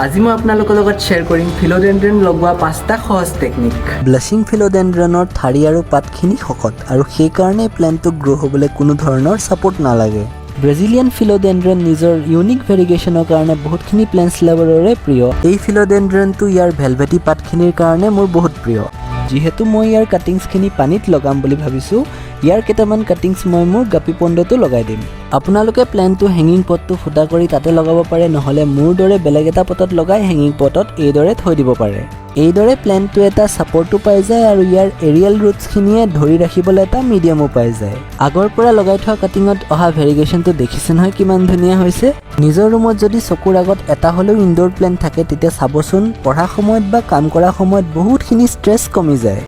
আজি মই আপোনালোকৰ লগত শ্বেয়াৰ কৰিম ফিলোডেণ্ড্ৰন লগোৱা 5টা সহজ টেকনিক। ব্লাছিং ফিলোডেণ্ড্ৰনৰ ঠাৰি আৰু পাতখিনি শকত আৰু সেইকাৰণে প্লেণ্টটো গ্ৰ' হ'বলৈ কোনো ধৰণৰ ছাপোৰ্ট নালাগে। ব্ৰাজিলিয়ান ফিলোডেণ্ড্ৰন নিজৰ ইউনিক ভেৰিগেশ্যনৰ কাৰণে বহুতখিনি প্লেণ্টছ লাভাৰৰে প্ৰিয়। এই ফিলোডেণ্ড্ৰনটো ইয়াৰ ভেলভেটি পাতখিনিৰ কাৰণে মোৰ বহুত প্ৰিয়। যিহেতু মই ইয়াৰ কাটিংছখিনি পানীত লগাম বুলি ভাবিছোঁ, ইয়াৰ কেইটামান কাটিংছ মই মোৰ গাপি পণ্ডতো লগাই দিম। আপোনালোকে প্লেণ্টটো হেঙিং পটটো ফুটা কৰি তাতে লগাব পাৰে, নহ'লে মোৰ দৰে বেলেগ এটা পটত লগাই হেঙিং পটত এইদৰে থৈ দিব পাৰে। এইদৰে প্লেণ্টটো এটা ছাপৰ্টো পাই যায় আৰু ইয়াৰ এৰিয়েল ৰুটছখিনিয়ে ধৰি ৰাখিবলৈ এটা মিডিয়ামো পাই যায়। আগৰ পৰা লগাই থোৱা কাটিঙত অহা ভেৰিগেশ্যনটো দেখিছে নহয় কিমান ধুনীয়া হৈছে। নিজৰ ৰুমত যদি চকুৰ আগত এটা হ'লেও ইনডোৰ প্লেণ্ট থাকে তেতিয়া চাবচোন, পঢ়া সময়ত বা কাম কৰা সময়ত বহুতখিনি ষ্ট্ৰেছ কমি যায়।